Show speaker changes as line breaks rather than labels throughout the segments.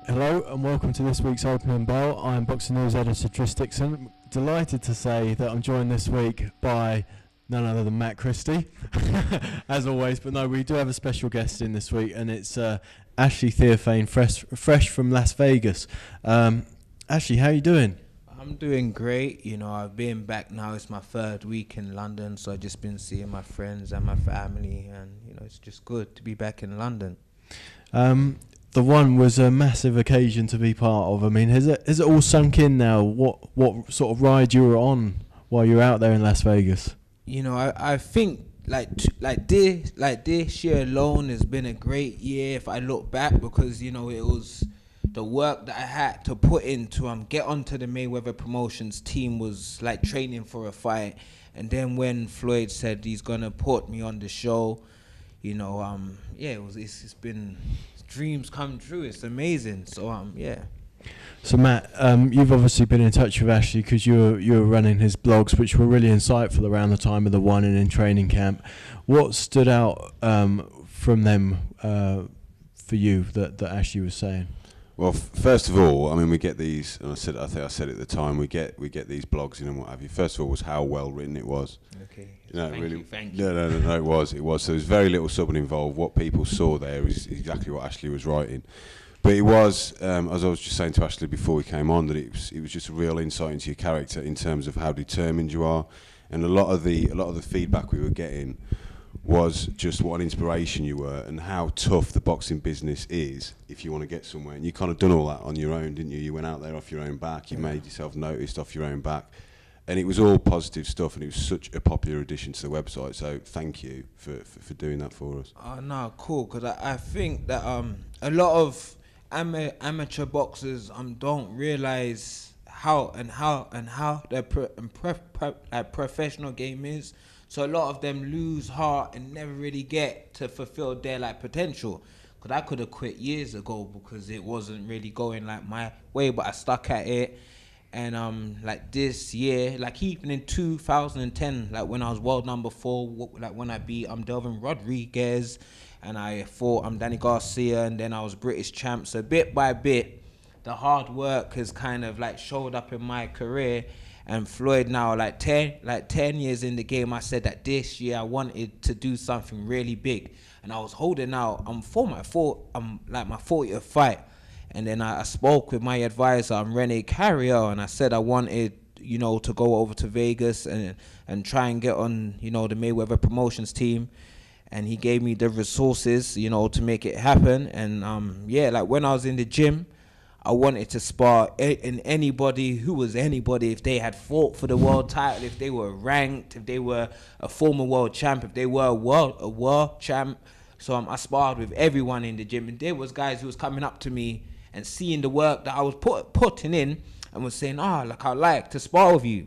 Hello and welcome to this week's Opening Bell. I'm Boxing News editor Tris Dixon. Delighted to say that I'm joined this week by none other than Matt Christie, as always. But no, we do have a special guest in this week, and it's Ashley Theopane, fresh from Las Vegas. Ashley, how you doing?
I'm doing great. You know, I've been back now. It's my third week in London, so I've just been seeing my friends and my family, and you know, it's just good to be back in London.
The one was a massive occasion to be part of. I mean, has it all sunk in now? What sort of ride you were on while you were out there in Las Vegas?
You know, I think this year alone has been a great year if I look back, because you know it was the work that I had to put into get onto the Mayweather Promotions team was like training for a fight, and then when Floyd said he's gonna put me on the show, you know, it's been dreams come true. It's amazing. So yeah.
So Matt, you've obviously been in touch with Ashley because you were running his blogs, which were really insightful around the time of the one and in training camp. What stood out from them for you that Ashley was saying?
Well, first of all, I mean, we get these, and I think I said at the time, we get these blogs in and what have you. First of all, was how well written it was.
Okay.
You know,
Thank you.
No, it was. So there was very little subbing involved. What people saw there is exactly what Ashley was writing. But it was, as I was just saying to Ashley before we came on, that it was just a real insight into your character in terms of how determined you are, and a lot of the feedback we were getting was just what an inspiration you were and how tough the boxing business is if you want to get somewhere. And you kind of done all that on your own, didn't you? You went out there off your own back. You made yourself noticed off your own back. And it was all positive stuff, and it was such a popular addition to the website. So thank you for doing that for us.
Oh, no, cool. Because I think that a lot of amateur boxers don't realise how the professional game is. So a lot of them lose heart and never really get to fulfill their potential. Because I could have quit years ago because it wasn't really going my way, but I stuck at it. And this year, even in 2010, when I was world number 4, when I beat Delvin Rodriguez, and I fought Danny Garcia, and then I was British champ. So bit by bit, the hard work has kind of showed up in my career. And Floyd now, 10 years in the game, I said that this year I wanted to do something really big, and I was holding out. I'm my 40th fight, and then I spoke with my advisor, Rene Carrier, and I said I wanted, to go over to Vegas and try and get on, the Mayweather Promotions team, and he gave me the resources, to make it happen. And when I was in the gym, I wanted to spar in anybody who was anybody, if they had fought for the world title, if they were ranked, if they were a former world champ, if they were a world champ. So I sparred with everyone in the gym, and there was guys who was coming up to me and seeing the work that I was putting in and was saying, I'd like to spar with you.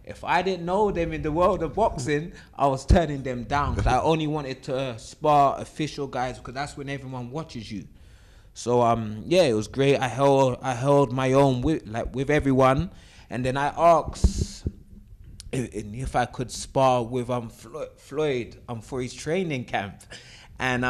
If I didn't know them in the world of boxing, I was turning them down, because I only wanted to spar official guys, because that's when everyone watches you. So it was great. I held my own with everyone, and then I asked if I could spar with Floyd for his training camp, and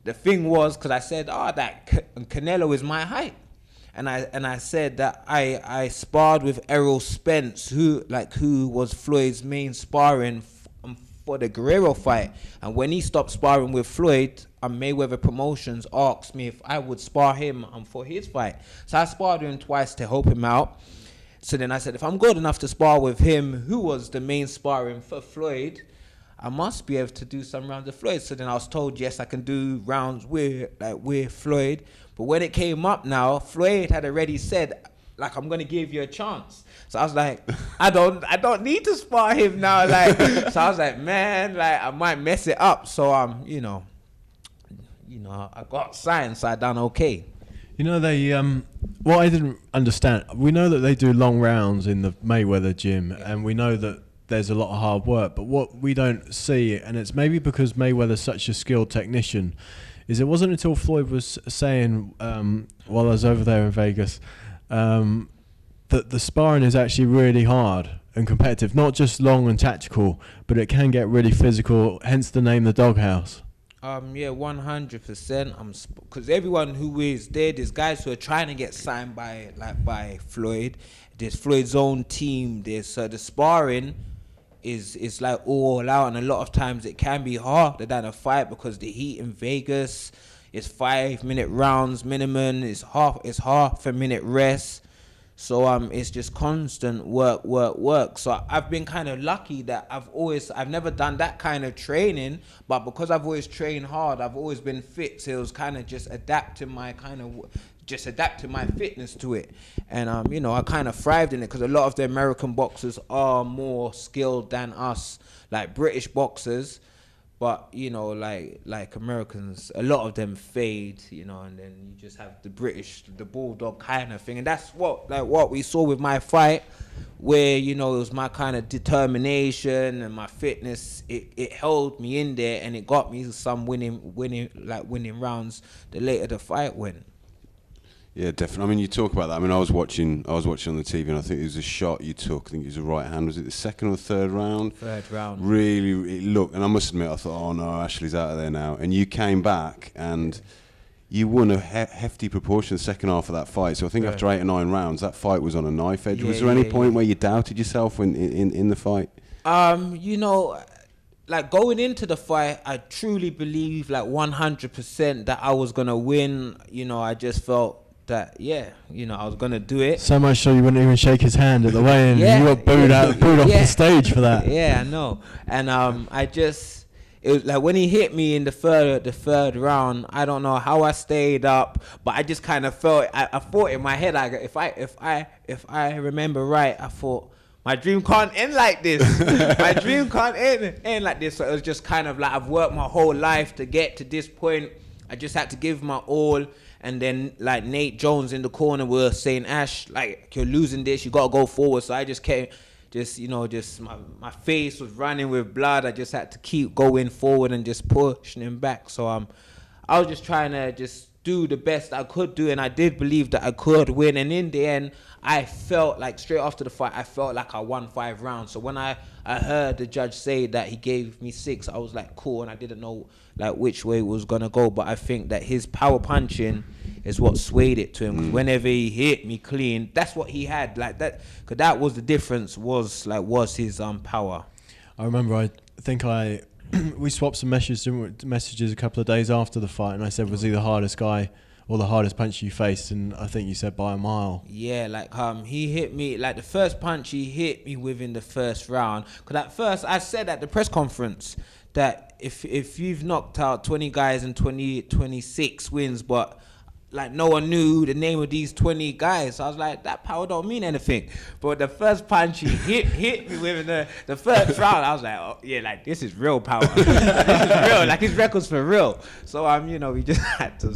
the thing was, because I said that Canelo is my height, and I said that I sparred with Errol Spence, who was Floyd's main sparring for the Guerrero fight, and when he stopped sparring with Floyd, Mayweather Promotions asked me if I would spar him for his fight. So I sparred him twice to help him out. So then I said, if I'm good enough to spar with him, who was the main sparring for Floyd, I must be able to do some rounds with Floyd. So then I was told, yes, I can do rounds with Floyd. But when it came up now, Floyd had already said, I'm gonna give you a chance. So I was like, I don't need to spar him now. So I was like, man, I might mess it up. So I got signed, so I done okay.
They what I didn't understand, we know that they do long rounds in the Mayweather gym, and we know that there's a lot of hard work, but what we don't see, and it's maybe because Mayweather's such a skilled technician, is it wasn't until Floyd was saying while I was over there in Vegas that the sparring is actually really hard and competitive, not just long and tactical, but it can get really physical, hence the name The Doghouse.
Yeah, 100%. Because everyone who is there, there's guys who are trying to get signed by Floyd. There's Floyd's own team. There's the sparring is like all out, and a lot of times it can be harder than a fight because the heat in Vegas is 5-minute rounds minimum. It's half a minute rest. So it's just constant work. So I've been kind of lucky that I've never done that kind of training, but because I've always trained hard, I've always been fit. So it was kind of just adapting my fitness to it, and I kind of thrived in it because a lot of the American boxers are more skilled than us, like British boxers. But, like Americans, a lot of them fade, and then you just have the British, the bulldog kind of thing. And that's what we saw with my fight, where, it was my kind of determination and my fitness. It held me in there, and it got me some winning rounds the later the fight went.
Yeah, definitely. I mean, you talk about that. I mean, I was watching on the TV, and I think it was a shot you took. I think it was a right hand. Was it the second or third round?
Third round.
Really, it looked, and I must admit, I thought, oh no, Ashley's out of there now. And you came back, and you won a hefty proportion the second half of that fight. So I think after 8 or 9 rounds, that fight was on a knife edge. Was there any point where you doubted yourself when in the fight?
Like going into the fight, I truly believe like 100% that I was gonna win. I just felt that I was gonna do it.
So much so you wouldn't even shake his hand at the weigh-in. You got booed off the stage for that.
Yeah, I know. And it was like when he hit me in the third round, I don't know how I stayed up, but I just kind of felt. I thought in my head, like if I remember right, I thought my dream can't end like this. My dream can't end like this. So it was just kind of like I've worked my whole life to get to this point. I just had to give my all. And then like Nate Jones in the corner were saying, Ash, like you're losing this, you gotta go forward. So I just came, my face was running with blood. I just had to keep going forward and just pushing him back. So I was just trying to just do the best I could do, and I did believe that I could win. And in the end, I felt like straight after the fight, I felt like I won 5 rounds. So when I heard the judge say that he gave me 6, I was like, cool, and I didn't know like which way it was gonna go. But I think that his power punching is what swayed it to him. Whenever he hit me clean, that's what he had, like that. Cause that was the difference. Was his power.
I remember. I think we swapped some messages a couple of days after the fight, and I said, was he the hardest guy or the hardest punch you faced? And I think you said by a mile.
Yeah, like he hit me, like the first punch he hit me with in the first round. Because at first I said at the press conference that if you've knocked out 20 guys and 26 wins, but like no one knew the name of these 20 guys. So I was like, that power don't mean anything. But the first punch he hit me with in the first round, I was like, oh yeah, like this is real power. This is real. Like his record's for real. So we just had to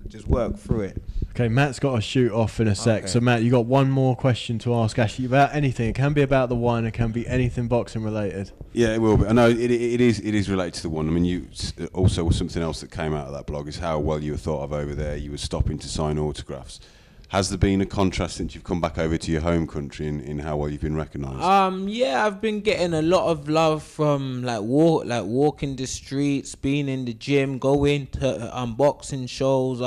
just work through it.
Okay, Matt's got to shoot off in a sec. So Matt, you got one more question to ask Ashley about anything. It can be about the wine. It can be anything boxing related.
Yeah, it will be. I know it is related to the one. I mean, you also something else that came out of that blog is how well you were thought of over there. You were stopping to sign autographs. Has there been a contrast since you've come back over to your home country in how well you've been recognised?
Yeah, I've been getting a lot of love from walking the streets, being in the gym, going to boxing shows.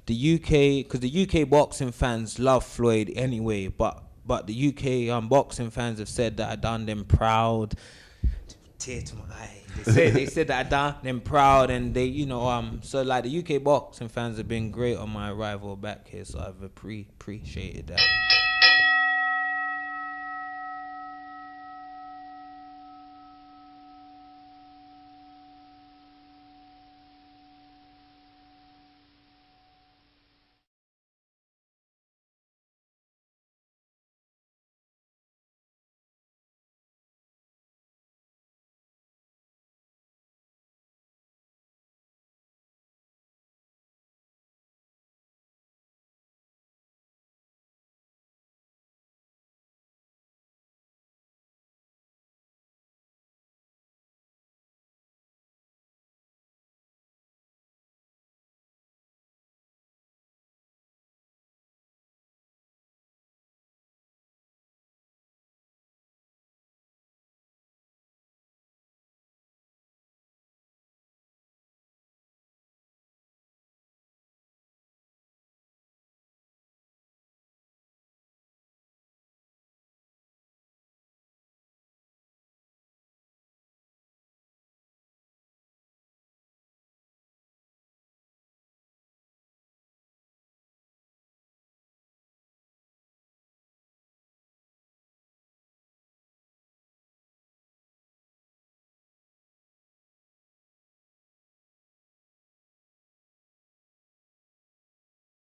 The UK, because the UK boxing fans love Floyd anyway, but the UK boxing fans have said that I done them proud. Tear to my eye. They said that I done them proud, and they, so like the UK boxing fans have been great on my arrival back here, so I've appreciated that.